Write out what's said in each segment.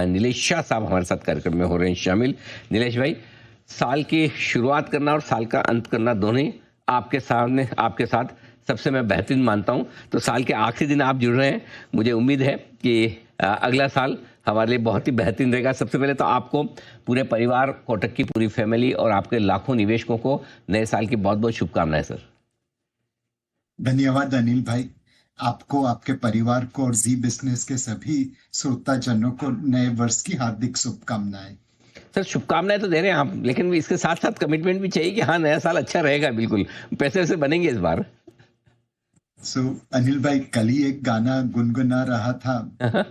नीलेश शाह साहब हमारे साथ कार्यक्रम में हो रहे हैं शामिल। नीलेश भाई, साल की शुरुआत करना और साल का अंत करना दोनों ही आपके सामने, आपके साथ सबसे मैं बेहतरीन मानता हूं। तो साल के आखिरी दिन आप जुड़ रहे हैं, मुझे उम्मीद है कि अगला साल हमारे लिए बहुत ही बेहतरीन रहेगा। सबसे पहले तो आपको, पूरे परिवार, कोटक की पूरी फैमिली और आपके लाखों निवेशकों को नए साल की बहुत बहुत शुभकामनाएं सर। धन्यवाद अनिल भाई, आपको, आपके परिवार को और जी बिजनेस के सभी श्रोताजनों को नए वर्ष की हार्दिक शुभकामनाएं। सर शुभकामनाएं तो दे रहे हैं आप, लेकिन इसके साथ साथ कमिटमेंट भी चाहिए कि हाँ नया साल अच्छा रहेगा, बिल्कुल पैसे वैसे बनेंगे इस बार। अनिल भाई, कल ही एक गाना गुनगुना रहा था,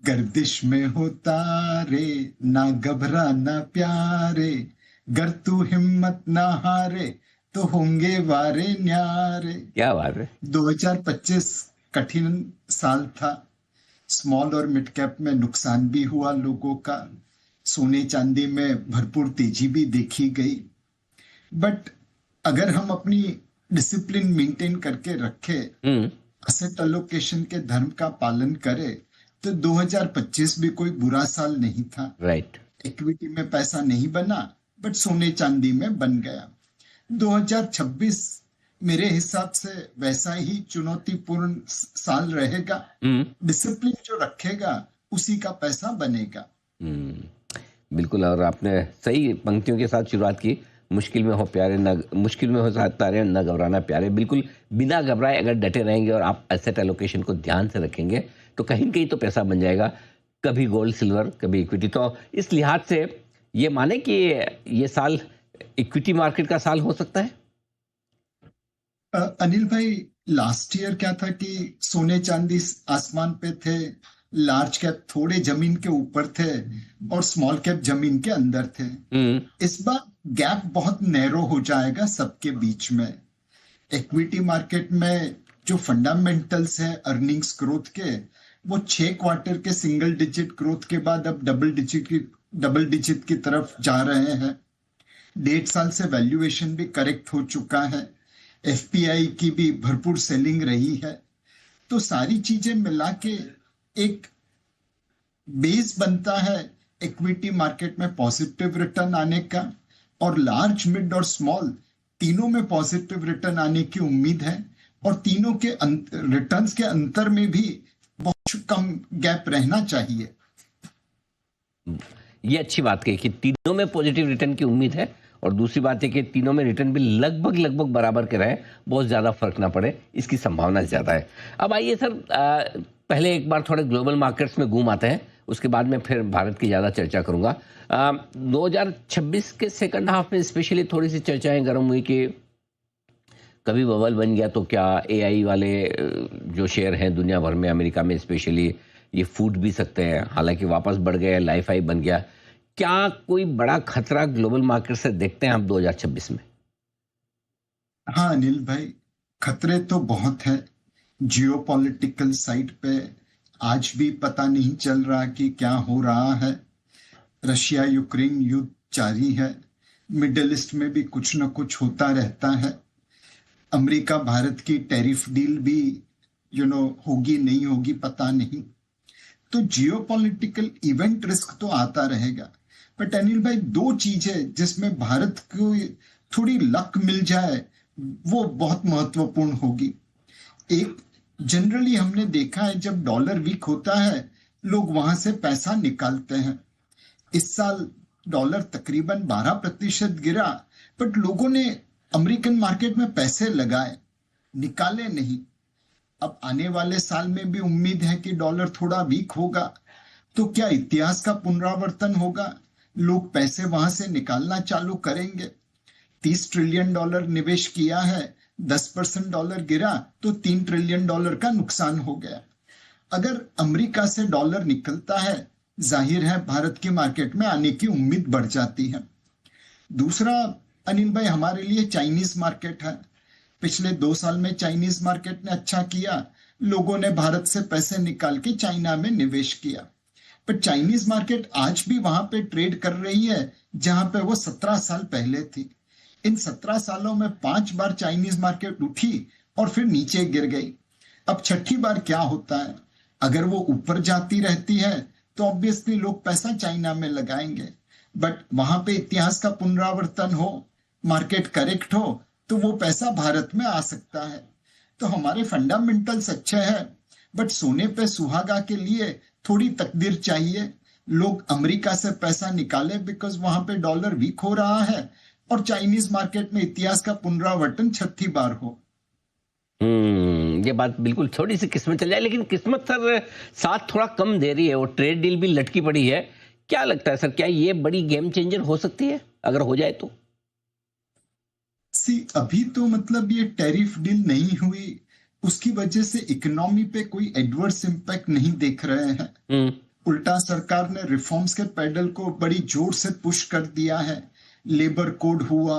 गर्दिश में हो तारे ना घबरा ना प्यारे, गर तू हिम्मत ना हारे तो होंगे वारे न्यारे। क्या बात है। 2025 कठिन साल था, स्मॉल और मिड कैप में नुकसान भी हुआ लोगों का, सोने चांदी में भरपूर तेजी भी देखी गई। बट अगर हम अपनी डिसिप्लिन मेंटेन करके रखे, एसेट एलोकेशन के धर्म का पालन करे, तो 2025 भी कोई बुरा साल नहीं था। राइट। इक्विटी में पैसा नहीं बना, बट सोने चांदी में बन गया। 2026 मेरे हिसाब से वैसा ही चुनौतीपूर्ण साल रहेगा। डिसिप्लिन जो रखेगा उसी का पैसा बनेगा। बिल्कुल, और आपने सही पंक्तियों के साथ शुरुआत की। मुश्किल में हो प्यारे न, मुश्किल में हो तारे न घबराना प्यारे। बिल्कुल बिना घबराए अगर डटे रहेंगे और आप एसेट एलोकेशन को ध्यान से रखेंगे तो कहीं न कहीं तो पैसा बन जाएगा, कभी गोल्ड सिल्वर कभी इक्विटी। तो इस लिहाज से ये माने कि ये साल इक्विटी मार्केट का साल हो सकता है। अनिल भाई, लास्ट ईयर क्या था कि सोने चांदी आसमान पे थे, लार्ज कैप थोड़े जमीन के ऊपर थे और स्मॉल कैप जमीन के अंदर थे। इस बार गैप बहुत नैरो हो जाएगा सबके बीच में। इक्विटी मार्केट में जो फंडामेंटल्स है अर्निंग्स ग्रोथ के, वो 6 क्वार्टर के सिंगल डिजिट ग्रोथ के बाद अब डबल डिजिट की तरफ जा रहे हैं। 1.5 साल से वैल्यूएशन भी करेक्ट हो चुका है, एफपीआई की भी भरपूर सेलिंग रही है। तो सारी चीजें मिला के एक बेस बनता है इक्विटी मार्केट में पॉजिटिव रिटर्न आने का, और लार्ज, मिड और स्मॉल तीनों में पॉजिटिव रिटर्न आने की उम्मीद है। और तीनों के रिटर्न्स के अंतर में भी बहुत कम गैप रहना चाहिए। ये अच्छी बात कही कि तीनों में पॉजिटिव रिटर्न की उम्मीद है, और दूसरी बात है कि तीनों में रिटर्न भी लगभग बराबर के रहे, बहुत ज़्यादा फर्क ना पड़े, इसकी संभावना ज़्यादा है। अब आइए सर, पहले एक बार थोड़े ग्लोबल मार्केट्स में घूम आते हैं, उसके बाद में फिर भारत की ज़्यादा चर्चा करूँगा। 2026 के सेकंड हाफ में स्पेशली थोड़ी सी चर्चाएं गर्म हुई कि कभी बबल बन गया तो क्या एआई वाले जो शेयर हैं दुनिया भर में, अमेरिका में स्पेशली, ये फूट भी सकते हैं। हालांकि वापस बढ़ गए, लाइफ हाई बन गया। क्या कोई बड़ा खतरा ग्लोबल मार्केट से देखते हैं आप 2026 में? हाँ अनिल भाई, खतरे तो बहुत है। जियोपॉलिटिकल साइड पे आज भी पता नहीं चल रहा कि क्या हो रहा है। रशिया यूक्रेन युद्ध जारी है, मिडिल ईस्ट में भी कुछ न कुछ होता रहता है। अमेरिका भारत की टैरिफ डील भी होगी नहीं होगी पता नहीं। तो जियोपॉलिटिकल इवेंट रिस्क तो आता रहेगा। बट अनिल भाई, 2 चीजें जिसमें भारत को थोड़ी लक मिल जाए वो बहुत महत्वपूर्ण होगी। एक, जनरली हमने देखा है जब डॉलर वीक होता है लोग वहां से पैसा निकालते हैं। इस साल डॉलर तकरीबन 12% गिरा, बट लोगों ने अमेरिकन मार्केट में पैसे लगाए, निकाले नहीं। अब आने वाले साल में भी उम्मीद है कि डॉलर थोड़ा वीक होगा, तो क्या इतिहास का पुनरावर्तन होगा? लोग पैसे वहां से निकालना चालू करेंगे। $30 ट्रिलियन निवेश किया है, 10% डॉलर गिरा तो $3 ट्रिलियन का नुकसान हो गया। अगर अमेरिका से डॉलर निकलता है, जाहिर है भारत की मार्केट में आने की उम्मीद बढ़ जाती है। दूसरा अनिल भाई, हमारे लिए चाइनीज मार्केट है। पिछले 2 साल में चाइनीज मार्केट ने अच्छा किया, लोगों ने भारत से पैसे निकाल के चाइना में निवेश किया। पर चाइनीज मार्केट आज भी वहां पे ट्रेड कर रही है जहां पे वो 17 साल पहले थी। इन 17 सालों में 5 बार चाइनीज मार्केट उठी और फिर नीचे गिर गई। अब छठी बार क्या होता है? अगर वो ऊपर जाती रहती है तो ऑब्वियसली लोग पैसा चाइना में लगाएंगे, बट वहां पे इतिहास का पुनरावर्तन हो, मार्केट करेक्ट हो, तो वो पैसा भारत में आ सकता है। तो हमारे फंडामेंटल्स अच्छे हैं, बट सोने पे सुहागा के लिए थोड़ी तकदीर चाहिए। लोग अमेरिका से पैसा निकाले बिकॉज वहां पे डॉलर वीक हो रहा है, और चाइनीज मार्केट में इतिहास का पुनरावर्तन छठी बार हो। ये बात बिल्कुल, थोड़ी सी किस्मत चल जाए, लेकिन किस्मत सर साथ थोड़ा कम दे रही है, वो ट्रेड डील भी लटकी पड़ी है। क्या लगता है सर, क्या ये बड़ी गेम चेंजर हो सकती है अगर हो जाए तो? अभी तो मतलब ये टैरिफ डील नहीं हुई, उसकी वजह से इकोनॉमी पे कोई एडवर्स इम्पैक्ट नहीं देख रहे हैं। उल्टा सरकार ने रिफॉर्म्स के पैडल को बड़ी जोर से पुश कर दिया है। लेबर कोड हुआ,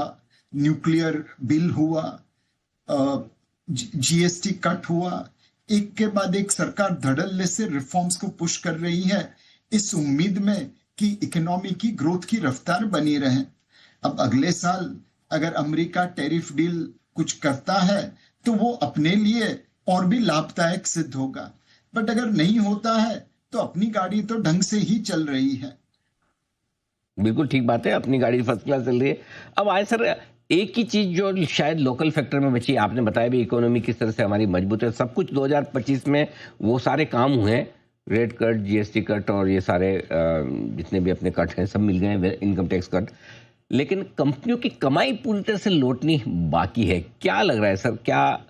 न्यूक्लियर बिल हुआ, जीएसटी कट हुआ, एक के बाद एक सरकार धड़ल्ले से रिफॉर्म्स को पुश कर रही है, इस उम्मीद में कि इकोनॉमी की ग्रोथ की रफ्तार बनी रहे। अब अगले साल अगर अमेरिका टैरिफ डील कुछ करता है तो वो अपने लिए और भी लाभदायक सिद्ध होगा, बट अगर नहीं होता है तो अपनी गाड़ी तो ढंग से ही चल रही है। बिल्कुल ठीक बात है, अपनी गाड़ी फर्स्ट क्लास चल रही है। अब आए सर, एक ही चीज जो शायद लोकल फैक्टर में बची, आपने बताया भी इकोनॉमी किस तरह से हमारी मजबूत है, सब कुछ 2025 में वो सारे काम हुए हैं, रेट कट, जीएसटी कट और ये सारे जितने भी अपने कट हैं सब मिल गए, इनकम टैक्स कट, लेकिन कंपनियों की कमाई पूरी तरह से लौटनी बाकी है। क्या लग रहा है सर, क्या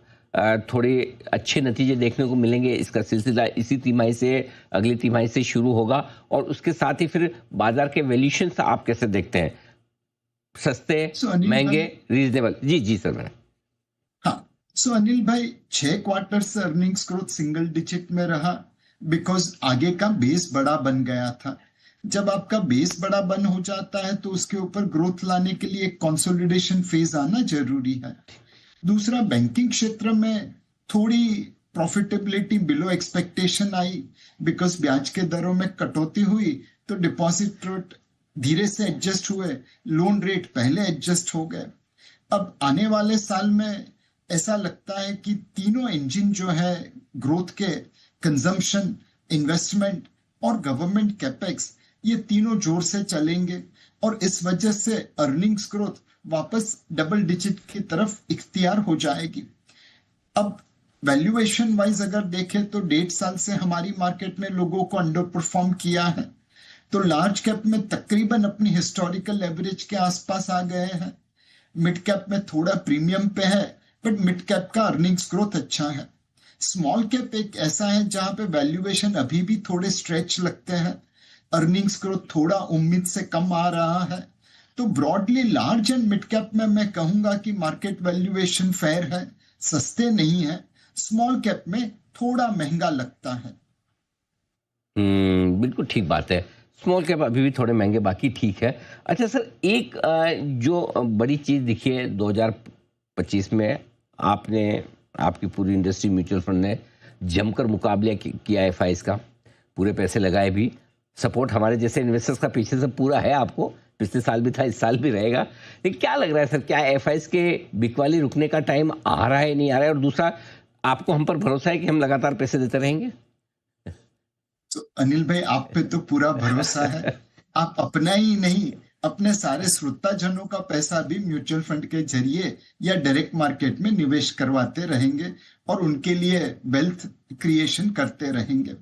थोड़े अच्छे नतीजे देखने को मिलेंगे? इसका सिलसिला इसी तिमाही से, अगली तिमाही से शुरू होगा, और उसके साथ ही फिर बाजार के वैल्यूएशन आप कैसे देखते हैं? सस्ते, महंगे, रीजनेबल? जी जी सर। मैंने सो अनिल भाई, 6 क्वार्टर से अर्निंग्स ग्रोथ सिंगल डिजिट में रहा बिकॉज आगे का बेस बड़ा बन गया था। जब आपका बेस बड़ा बन हो जाता है तो उसके ऊपर ग्रोथ लाने के लिए कंसोलिडेशन फेज आना जरूरी है। दूसरा, बैंकिंग क्षेत्र में थोड़ी profitability below expectation I because ब्याज के दरों में कटौती हुई, तो डिपॉजिट रेट धीरे से एडजस्ट हुए, लोन रेट पहले एडजस्ट हो गए। अब आने वाले साल में ऐसा लगता है कि तीनों इंजन जो है ग्रोथ के, कंजम्पशन, इन्वेस्टमेंट और गवर्नमेंट कैपेक्स, ये तीनों जोर से चलेंगे, और इस वजह से अर्निंग्स ग्रोथ वापस डबल डिजिट की तरफ इख्तियार हो जाएगी। अब वैल्यूएशन वाइज अगर देखें तो 1.5 साल से हमारी मार्केट ने लोगों को अंडर परफॉर्म किया है, तो लार्ज कैप में तकरीबन अपनी हिस्टोरिकल एवरेज के आसपास आ गए हैं। मिड कैप में थोड़ा प्रीमियम पे है, बट मिड कैप का अर्निंग्स ग्रोथ अच्छा है। स्मॉल कैप एक ऐसा है जहां पे वैल्यूएशन अभी भी थोड़े स्ट्रेच लगते हैं, अर्निंग्स ग्रोथ थोड़ा उम्मीद से कम आ रहा है। तो broadly large and mid cap में मैं कहूंगा कि मार्केट वैल्यूएशन फेयर है, सस्ते नहीं है। स्मॉल कैप में थोड़ा महंगा लगता है। बिल्कुल ठीक बात है, स्मॉल कैप अभी भी थोड़े महंगे, बाकी ठीक है। अच्छा सर, एक जो बड़ी चीज दिखी है 2025 में, आपने, आपकी पूरी इंडस्ट्री, म्यूचुअल फंड ने जमकर मुकाबला किया एफआईज का, पूरे पैसे लगाए भी, सपोर्ट हमारे जैसे इन्वेस्टर्स का पीछे से पूरा है आपको, पिछले साल भी था, इस साल भी रहेगा। लेकिन क्या लग रहा है सर, क्या एफआईज के बिकवाली रुकने का टाइम आ रहा है, नहीं आ रहा है? और दूसरा, आपको हम पर भरोसा है कि हम लगातार पैसे देते रहेंगे? तो अनिल भाई, आप पे तो पूरा भरोसा है। आप अपना ही नहीं, अपने सारे श्रोताजनों का पैसा भी म्यूचुअल फंड के जरिए या डायरेक्ट मार्केट में निवेश करवाते रहेंगे और उनके लिए वेल्थ क्रिएशन करते रहेंगे।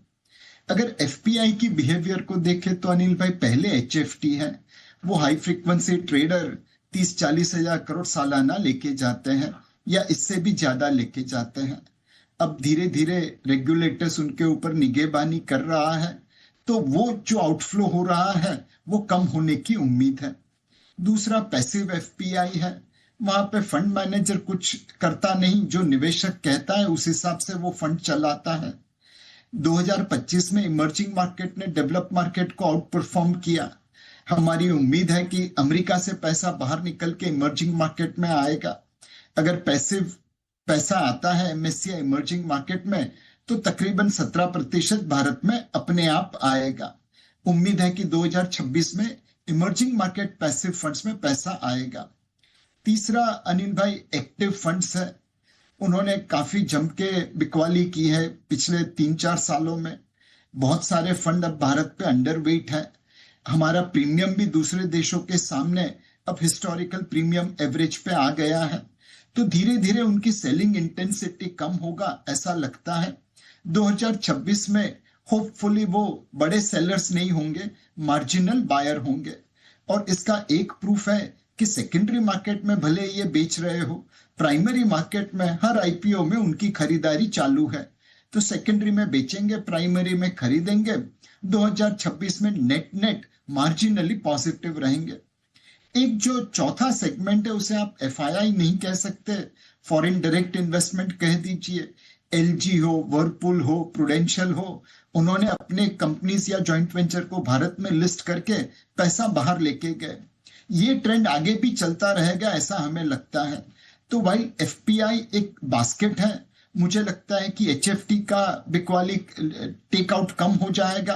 अगर एफपीआई की बिहेवियर को देखें तो अनिल भाई, पहले एचएफटी है, वो हाई फ्रीक्वेंसी ट्रेडर 30-40 हजार करोड़ सालाना लेके जाते हैं या इससे भी ज्यादा लेके जाते हैं। अब धीरे धीरे रेगुलेटर्स उनके ऊपर निगहबानी कर रहा है, तो वो जो आउटफ्लो हो रहा है वो कम होने की उम्मीद है। दूसरा, पैसिव एफपीआई है, वहां पे फंड मैनेजर कुछ करता नहीं, जो निवेशक कहता है उस हिसाब से वो फंड चलाता है। 2025 में इमर्जिंग मार्केट ने डेवलप मार्केट को आउट परफॉर्म किया। हमारी उम्मीद है कि अमेरिका से पैसा बाहर निकल के इमर्जिंग मार्केट में आएगा। अगर पैसिव पैसा आता है एमएससीआई इमर्जिंग मार्केट में, तो तकरीबन 17% भारत में अपने आप आएगा। उम्मीद है कि 2026 में इमर्जिंग मार्केट पैसिव फंड्स में पैसा आएगा। तीसरा अनिल भाई, एक्टिव फंड्स है, उन्होंने काफी जम के बिकवाली की है पिछले 3-4 सालों में। बहुत सारे फंड अब भारत पे अंडरवेट है। हमारा प्रीमियम भी दूसरे देशों के सामने अब हिस्टोरिकल प्रीमियम एवरेज पे आ गया है। तो धीरे धीरे उनकी सेलिंग इंटेंसिटी कम होगा ऐसा लगता है। 2026 में होपफुली वो बड़े सेलर्स नहीं होंगे, मार्जिनल बायर होंगे। और इसका एक प्रूफ है कि सेकेंडरी मार्केट में भले ये बेच रहे हो, प्राइमरी मार्केट में हर आईपीओ में उनकी खरीदारी चालू है। तो सेकेंडरी में बेचेंगे, प्राइमरी में खरीदेंगे। 2026 में नेट नेट मार्जिनली पॉजिटिव रहेंगे। एक जो चौथा सेगमेंट है उसे आप एफआईआई नहीं कह सकते, फॉरेन डायरेक्ट इन्वेस्टमेंट कह दीजिए। एलजी हो, वर्लपूल हो, प्रूडेंशियल हो, उन्होंने अपने कंपनीज या जॉइंट वेंचर को भारत में लिस्ट करके पैसा बाहर लेके गए। ये ट्रेंड आगे भी चलता रहेगा ऐसा हमें लगता है। तो भाई एफपीआई एक बास्केट है, मुझे लगता है कि एचएफटी का बिकवाली टेक आउट कम हो जाएगा,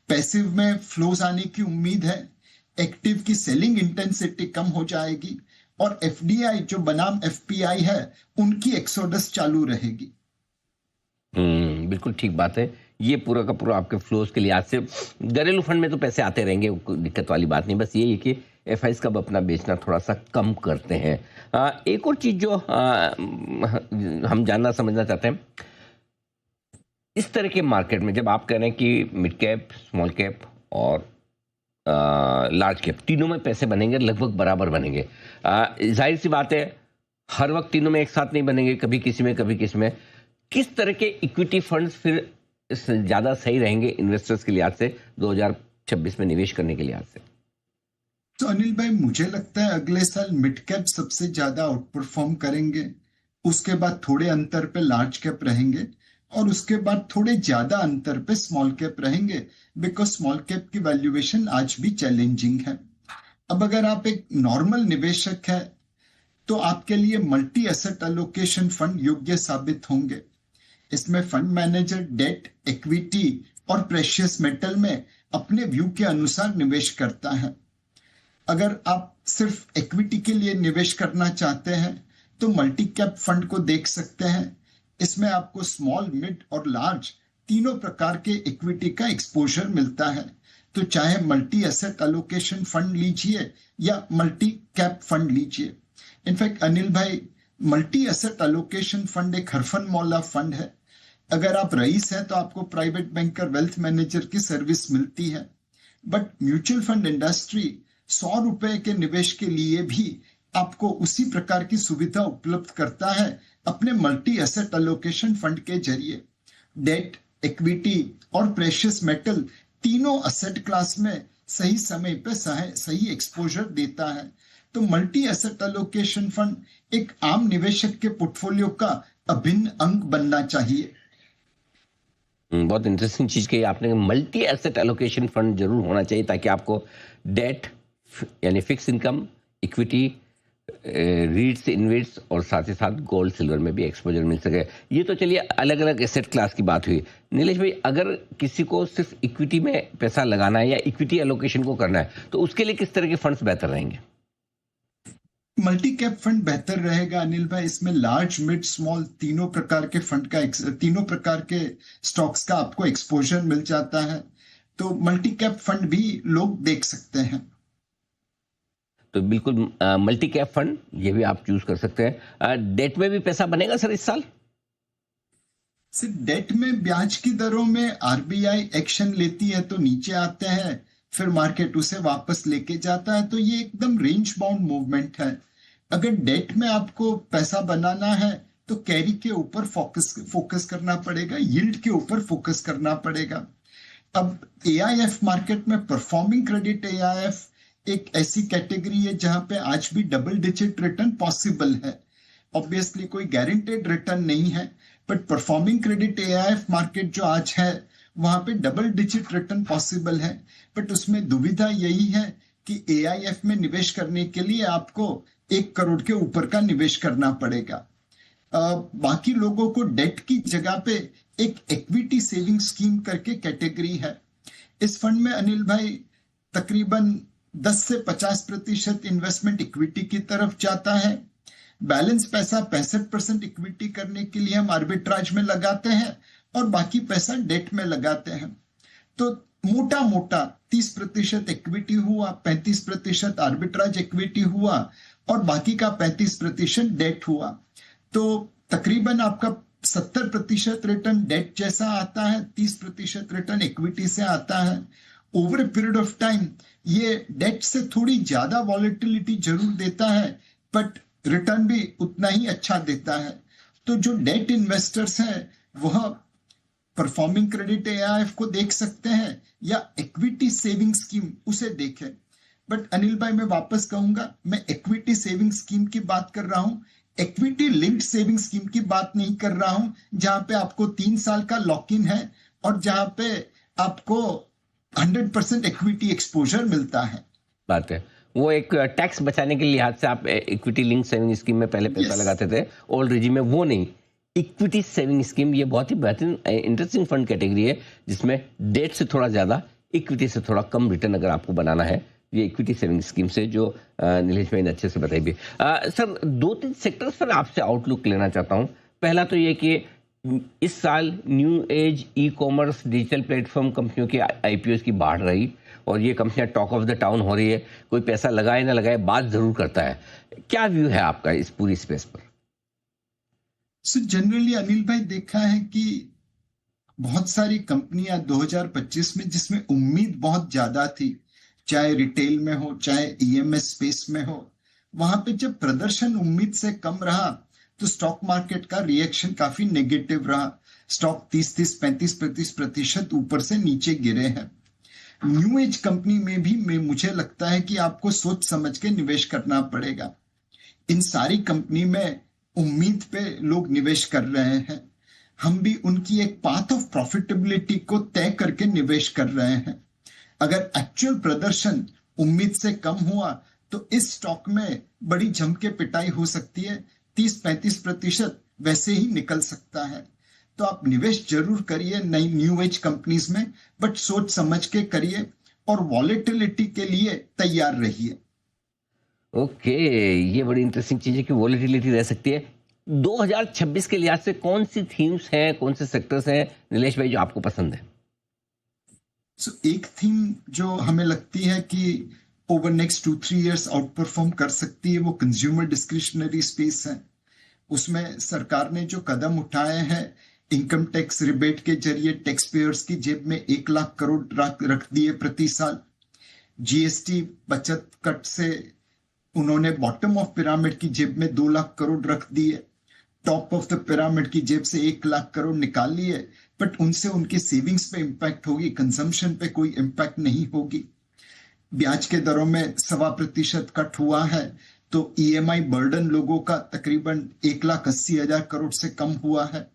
पैसिव में फ्लोज आने की उम्मीद है, एक्टिव की सेलिंग इंटेंसिटी कम हो जाएगी, और एफडीआई जो बनाम एफपीआई है उनकी एक्सोडस चालू रहेगी। बिल्कुल ठीक बात है। ये पूरा का पूरा आपके फ्लोज के लिहाज से घरेलू फंड में तो पैसे आते रहेंगे, कोई दिक्कत वाली बात नहीं। बस ये है कि एफआईज का अपना बेचना थोड़ा सा कम करते हैं। एक और चीज जो हम जानना समझना चाहते हैं, इस तरह के मार्केट में जब आप कह रहे हैं कि मिड कैप, स्मॉल कैप और लार्ज कैप तीनों में पैसे बनेंगे, लगभग बराबर बनेंगे। जाहिर सी बात है हर वक्त तीनों में एक साथ नहीं बनेंगे, कभी किसी में कभी किसी में। किस तरह के इक्विटी फंड्स फिर ज्यादा सही रहेंगे इन्वेस्टर्स के लिहाज से 2026 में निवेश करने के लिहाज से? तो अनिल भाई मुझे लगता है अगले साल मिड कैप सबसे ज्यादा आउट परफॉर्म करेंगे, उसके बाद थोड़े अंतर पे लार्ज कैप रहेंगे, और उसके बाद थोड़े ज्यादा अंतर पे स्मॉल कैप रहेंगे, बिकॉज स्मॉल कैप की वैल्यूएशन आज भी चैलेंजिंग है। अब अगर आप एक नॉर्मल निवेशक है तो आपके लिए मल्टी एसेट एलोकेशन फंड योग्य साबित होंगे। इसमें फंड मैनेजर डेट, इक्विटी और प्रेशियस मेटल में अपने व्यू के अनुसार निवेश करता है। अगर आप सिर्फ इक्विटी के लिए निवेश करना चाहते हैं तो मल्टी कैप फंड को देख सकते हैं। इसमें आपको स्मॉल, मिड और लार्ज तीनों प्रकार के इक्विटी का एक्सपोजर मिलता है। तो चाहे मल्टी एसेट एलोकेशन फंड लीजिए या मल्टी कैप फंड लीजिए। इनफैक्ट अनिल भाई, मल्टी एसेट एलोकेशन फंड एक हरफन मौला फंड है। अगर आप रईस हैं तो आपको प्राइवेट बैंकर, वेल्थ मैनेजर की सर्विस मिलती है। बट म्यूचुअल फंड इंडस्ट्री 100 रुपए के निवेश के लिए भी आपको उसी प्रकार की सुविधा उपलब्ध करता है अपने मल्टी एसेट एलोकेशन फंड के जरिए। डेट, इक्विटी और प्रेशियस मेटल तीनों एसेट क्लास में सही समय पे सही एक्सपोजर देता है। तो मल्टी एसेट एलोकेशन फंड एक आम निवेशक के पोर्टफोलियो का अभिन्न अंग बनना चाहिए। बहुत इंटरेस्टिंग चीज कही आपने। मल्टी एसेट एलोकेशन फंड जरूर होना चाहिए ताकि आपको डेट यानी फिक्स इनकम, इक्विटी, रीट्स, इन्वेट्स और साथ ही साथ गोल्ड सिल्वर में भी एक्सपोजर मिल सके। ये तो चलिए अलग अलग एसेट क्लास की बात हुई। नीलेश भाई, अगर किसी को सिर्फ इक्विटी में पैसा लगाना है या इक्विटी एलोकेशन को करना है तो उसके लिए किस तरह के फंड्स बेहतर रहेंगे? मल्टी कैप फंड बेहतर रहेगा अनिल भाई। इसमें लार्ज, मिड, स्मॉल तीनों प्रकार के फंड का, तीनों प्रकार के स्टॉक्स का आपको एक्सपोजर मिल जाता है। तो मल्टी कैप फंड भी लोग देख सकते हैं। तो बिल्कुल मल्टी कैप फंड ये भी आप चूज कर सकते हैं। डेट में भी पैसा बनेगा सर इस साल? सिर्फ डेट में ब्याज की दरों में आरबीआई एक्शन लेती है तो नीचे आते हैं, फिर मार्केट उसे वापस लेके जाता है। तो ये एकदम रेंज बाउंड मूवमेंट है। अगर डेट में आपको पैसा बनाना है तो कैरी के ऊपर फोकस करना पड़ेगा, यील्ड के ऊपर फोकस करना पड़ेगा। अब एआईएफ मार्केट में परफॉर्मिंग क्रेडिट एआईएफ एक ऐसी कैटेगरी है जहां पे आज भी डबल डिजिट रिटर्न पॉसिबल है। ऑब्वियसली कोई गारंटेड रिटर्न नहीं है, but performing credit AIF market जो आज है वहां पे डबल डिजिट रिटर्न पॉसिबल है। बट उसमें दुविधा यही है कि एआईएफ में निवेश करने के लिए आपको 1 करोड़ के ऊपर का निवेश करना पड़ेगा। बाकी लोगों को डेट की जगह पे एक इक्विटी सेविंग स्कीम करके कैटेगरी है। इस फंड में अनिल भाई तकरीबन 10 से 50% इन्वेस्टमेंट इक्विटी की तरफ जाता है। बैलेंस पैसा 65% इक्विटी करने के लिए हम आर्बिट्राज में लगाते हैं और बाकी पैसा डेट में लगाते हैं। तो मोटा मोटा 30% इक्विटी हुआ, 35% आर्बिट्राज इक्विटी हुआ और बाकी का 35% डेट हुआ। तो तकरीबन आपका 70% रिटर्न डेट जैसा आता है, 30% रिटर्न इक्विटी से आता है। Over a period of time ये डेट से थोड़ी ज्यादा वॉलेटिलिटी जरूर देता है, बट रिटर्न भी उतना ही अच्छा देता है। तो जो डेट इन्वेस्टर्स हैं वह परफॉर्मिंग क्रेडिट एआईएफ को देख सकते हैं या इक्विटी सेविंग स्कीम उसे देखें। बट अनिल भाई मैं वापस कहूंगा, मैं इक्विटी सेविंग स्कीम की बात कर रहा हूं, इक्विटी लिंक्ड सेविंग स्कीम की बात नहीं कर रहा हूं, जहां पे आपको 3 साल का लॉक इन है और जहां पे आपको 100% इक्विटी एक्सपोजर मिलता है। बात है वो एक टैक्स बचाने के लिहाज से आप इक्विटी लिंक सेविंग स्कीम में पहले पैसा Yes. लगाते थे, ओल्ड रेजिम में वो नहीं। इक्विटी सेविंग स्कीम ये बहुत ही बेहतरीन इंटरेस्टिंग फंड कैटेगरी है जिसमें डेट से थोड़ा ज्यादा, इक्विटी से थोड़ा कम रिटर्न अगर आपको बनाना है, ये इक्विटी सेविंग स्कीम से जो नीलेश भाई ने अच्छे से बताई भी। सर 2-3 सेक्टर्स पर आपसे आउटलुक लेना चाहता हूँ। पहला तो ये कि इस साल new age e commerce digital platform कंपनियों की आईपीओ की बाढ़ रही और ये कंपनियां टॉक ऑफ द टाउन हो रही है। कोई पैसा लगाए ना लगाए बात जरूर करता है। क्या व्यू है आपका इस पूरी स्पेस पर? सो जनरली अनिल भाई देखा है कि बहुत सारी कंपनियां 2025 में जिसमें उम्मीद बहुत ज्यादा थी, चाहे रिटेल में हो चाहे ईएमएस स्पेस में हो, वहां पे जब प्रदर्शन उम्मीद से कम रहा तो स्टॉक मार्केट का रिएक्शन काफी नेगेटिव रहा। स्टॉक 30-30, 35% ऊपर से नीचे गिरे हैं। न्यू एज कंपनी में भी मुझे लगता है कि आपको सोच समझ के निवेश करना पड़ेगा। इन सारी कंपनी में उम्मीद पे लोग निवेश कर रहे हैं। हम भी उनकी एक पाथ ऑफ प्रॉफिटेबिलिटी को तय करके निवेश कर रहे हैं। अगर एक्चुअल प्रदर्शन उम्मीद से कम हुआ तो इस स्टॉक में बड़ी जम के पिटाई हो सकती है, 30-35% वैसे ही निकल सकता है। तो आप निवेश जरूर करिए नई न्यू एज कंपनीज में, बट सोच समझ के करिए और वॉलेटिलिटी के लिए तैयार रहिए। ओके, ये बड़ी इंटरेस्टिंग चीज है कि वॉलेटिलिटी रह सकती है। 2026 के लिहाज से कौन सी थीम्स हैं, कौन से सेक्टर्स हैं नीलेश भाई जो आपको पसंद है? एक थीम जो हमें लगती है कि over next 2-3 years out perform कर सकती है वो कंज्यूमर डिस्क्रिशनरी स्पेस है। उसमें सरकार ने जो कदम उठाए हैं, इनकम टैक्स रिबेट के जरिए टैक्स पेयर्स की जेब में 1 लाख करोड़ रख दिए प्रति साल। जीएसटी बचत कट से उन्होंने बॉटम ऑफ पिरामिड की जेब में 2 लाख करोड़ रख दिए, टॉप ऑफ द पिरामिड की जेब से 1 लाख करोड़ निकाल लिए, बट उनसे उनकी सेविंग्स पे इंपैक्ट होगी, कंजम्पशन पे कोई इंपैक्ट नहीं होगी। ब्याज के दरों में 1.25% कट हुआ है, तो ईएमआई बर्डन लोगों का तकरीबन 1,80,000 करोड़ से कम हुआ है।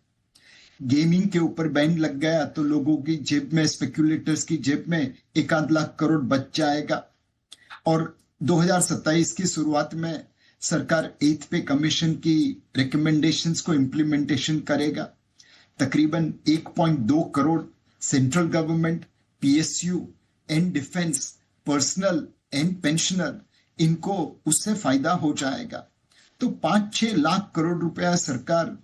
गेमिंग के ऊपर बैन लग गया तो लोगों की जेब में, स्पेक्युलेटर्स की जेब में 1 लाख करोड़ बच जाएगा। और 2027 की शुरुआत में सरकार 8th पे कमीशन की रिकमेंडेशंस को इम्प्लीमेंटेशन करेगा। तकरीबन 1.2 crore central government, PSU and defence, personal and pensioner, इनको उससे फायदा हो जाएगा। तो 5-6 लाख करोड़ रुपया सरकार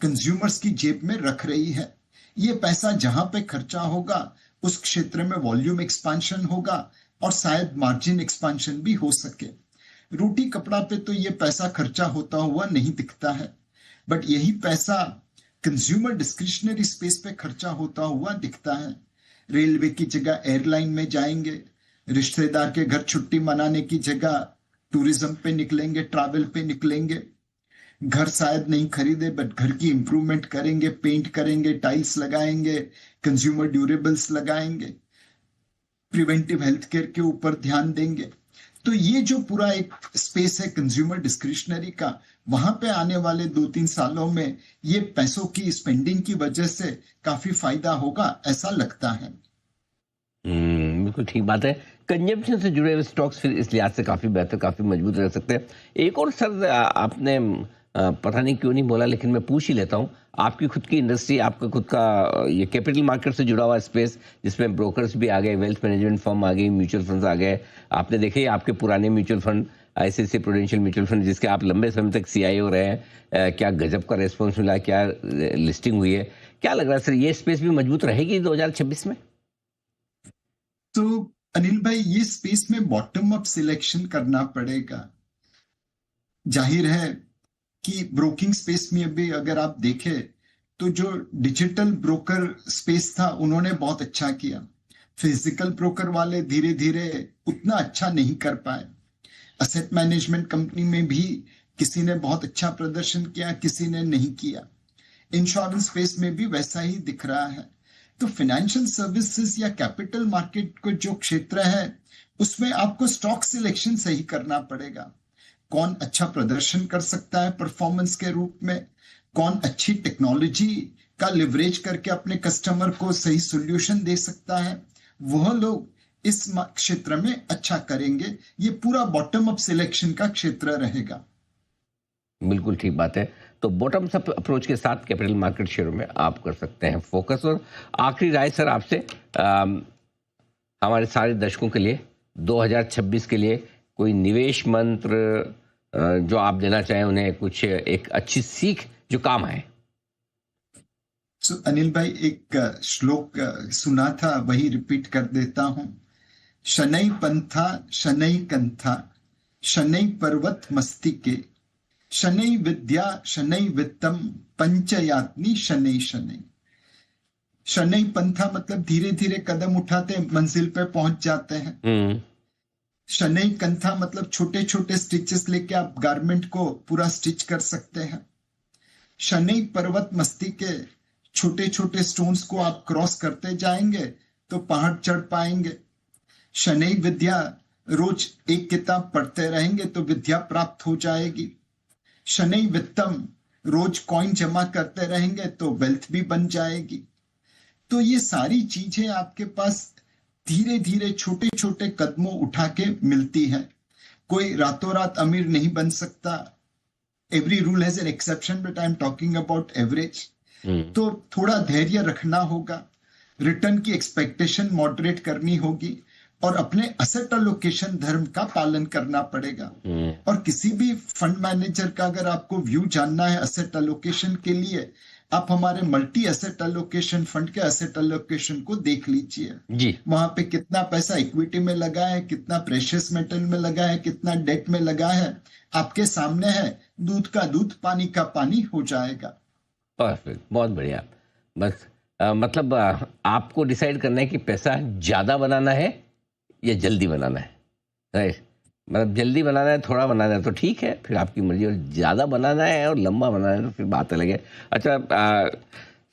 कंज्यूमर्स की जेब में रख रही है। ये पैसा जहां पे खर्चा होगा उस क्षेत्र में वॉल्यूम एक्सपांशन होगा और शायद मार्जिन एक्सपांशन भी हो सके। रोटी कपड़ा पे तो ये पैसा खर्चा होता हुआ नहीं दिखता है, बट यही पैसा कंज्यूमर डिस्क्रिशनरी स्पेस पे खर्चा होता हुआ दिखता है। रेलवे की जगह एयरलाइन में जाएंगे, रिश्तेदार के घर छुट्टी मनाने की जगह टूरिज्म पे निकलेंगे, ट्रैवल पे निकलेंगे। घर शायद नहीं खरीदे बट घर की इंप्रूवमेंट करेंगे, पेंट करेंगे, टाइल्स लगाएंगे, कंज्यूमर ड्यूरेबल्स लगाएंगे, प्रिवेंटिव हेल्थ केयर के ऊपर ध्यान देंगे। तो ये जो पूरा एक स्पेस है कंज्यूमर डिस्क्रिशनरी का, वहां पे आने वाले 2-3 सालों में ये पैसों की स्पेंडिंग की वजह से काफी फायदा होगा, ऐसा लगता है। बिल्कुल ठीक बात है। कंजम्पशन से जुड़े हुए स्टॉक्स फिर इस लिहाज से काफी बेहतर, काफी मजबूत रह सकते हैं। एक और सर आपने पता नहीं क्यों नहीं बोला, लेकिन मैं पूछ ही लेता हूँ। आपकी खुद की इंडस्ट्री, आपका खुद का ये कैपिटल मार्केट से जुड़ा हुआ स्पेस, जिसमें ब्रोकर्स भी आ गए, वेल्थ मैनेजमेंट फर्म आ गई, म्यूचुअल फंड्स आ गए। आपने देखे आपके पुराने mutual fund, ICICI prudential mutual fund, जिसके आप लंबे समय तक सीआईओ रहे हैं, क्या गजब का रेस्पॉन्स मिला, क्या लिस्टिंग हुई है। क्या लग रहा है सर, ये स्पेस भी मजबूत रहेगी 2026 में? तो अनिल भाई, ये स्पेस में बॉटम अप सिलेक्शन करना पड़ेगा। जाहिर है कि ब्रोकिंग स्पेस में भी अगर आप देखें तो जो डिजिटल ब्रोकर स्पेस था उन्होंने बहुत अच्छा किया। फिजिकल ब्रोकर वाले धीरे धीरे उतना अच्छा नहीं कर पाए। असेट मैनेजमेंट कंपनी में भी किसी ने बहुत अच्छा प्रदर्शन किया, किसी ने नहीं किया। इंश्योरेंस स्पेस में भी वैसा ही दिख रहा है। तो फाइनेंशियल सर्विसेज या कैपिटल मार्केट को जो क्षेत्र है उसमें आपको स्टॉक सिलेक्शन सही करना पड़ेगा। कौन अच्छा प्रदर्शन कर सकता है परफॉर्मेंस के रूप में, कौन अच्छी टेक्नोलॉजी का लिवरेज करके अपने कस्टमर को सही सॉल्यूशन दे सकता है, वह लोग इस क्षेत्र में अच्छा करेंगे। ये पूरा बॉटम अप सिलेक्शन का क्षेत्र रहेगा। बिल्कुल ठीक बात है। तो बॉटम अप अप्रोच के साथ कैपिटल मार्केट शेयरों में आप कर सकते हैं फोकस। और आखिरी राय सर आपसे, हमारे सारे दर्शकों के लिए 2026 के लिए कोई निवेश मंत्र जो आप देना चाहें उन्हें, कुछ एक अच्छी सीख जो काम आए। अनिल भाई, एक श्लोक सुना था, वही रिपीट कर देता हूं। शनै पंथा शनै कंथा शनै पर्वत मस्तिके शनै विद्या शनै वित्तम पंचयात्नी शनै शनै। शनै पंथा मतलब धीरे धीरे कदम उठाते मंजिल पे पहुंच जाते हैं। शनै कंथा मतलब छोटे छोटे स्टिचेस लेके आप गारमेंट को पूरा स्टिच कर सकते हैं। शनै पर्वत मस्तिके, छोटे छोटे स्टोन्स को आप क्रॉस करते जाएंगे तो पहाड़ चढ़ पाएंगे। शनै विद्या, रोज एक किताब पढ़ते रहेंगे तो विद्या प्राप्त हो जाएगी। शनै वित्तम, रोज कॉइन जमा करते रहेंगे तो वेल्थ भी बन जाएगी। तो ये सारी चीजें आपके पास धीरे धीरे छोटे छोटे कदमों उठा के मिलती है। कोई रातों रात अमीर नहीं बन सकता। Every rule has an exception, but I am talking about average. तो थोड़ा धैर्य रखना होगा, रिटर्न की एक्सपेक्टेशन मॉडरेट करनी होगी और अपने असेट एलोकेशन धर्म का पालन करना पड़ेगा। और किसी भी फंड मैनेजर का अगर आपको व्यू जानना है असेट एलोकेशन के लिए, आप हमारे मल्टी एसेट एलोकेशन फंड के एसेट एलोकेशन को देख लीजिए जी। वहां पे कितना पैसा इक्विटी में लगा है, कितना प्रेशियस मेटल में लगा है, कितना डेट में लगा है, आपके सामने है। दूध का दूध, पानी का पानी हो जाएगा। परफेक्ट, बहुत बढ़िया। बस मतलब आपको डिसाइड करना है कि पैसा ज़्यादा बनाना है या जल्दी बनाना है, राइट। मतलब जल्दी बनाना है, थोड़ा बनाना है तो ठीक है, फिर आपकी मर्जी। और ज़्यादा बनाना है और लंबा बनाना है तो फिर बात अलग है। अच्छा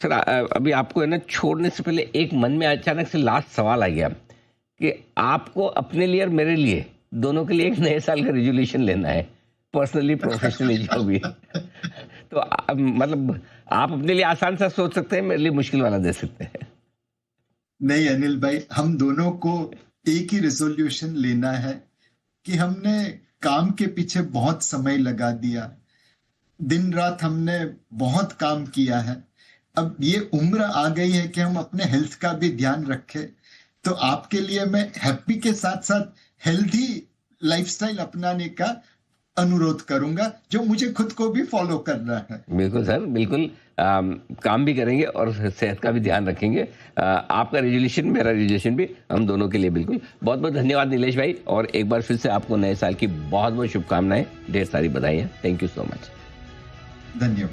सर, अभी आपको है ना छोड़ने से पहले एक मन में अचानक से लास्ट सवाल आ गया कि आपको अपने लिए और मेरे लिए, दोनों के लिए एक नए साल का रेजोल्यूशन लेना है, पर्सनली प्रोफेशनली जो भी है। तो मतलब आप अपने लिए आसान सा सोच सकते हैं, मेरे लिए मुश्किल वाला दे सकते हैं। नहीं अनिल भाई, हम दोनों को एक ही रेजोल्यूशन लेना है कि हमने काम के पीछे बहुत समय लगा दिया, दिन रात हमने बहुत काम किया है। अब ये उम्र आ गई है कि हम अपने हेल्थ का भी ध्यान रखें। तो आपके लिए मैं हैप्पी के साथ साथ हेल्दी लाइफस्टाइल अपनाने का अनुरोध करूंगा, जो मुझे खुद को भी फॉलो करना है। बिल्कुल सर, बिल्कुल। काम भी करेंगे और सेहत का भी ध्यान रखेंगे। आपका रेजोल्यूशन, मेरा रेजोल्यूशन भी, हम दोनों के लिए बिल्कुल। बहुत बहुत धन्यवाद नीलेश भाई, और एक बार फिर से आपको नए साल की बहुत बहुत शुभकामनाएं, ढेर सारी बधाई है। Thank you so much. धन्यवाद।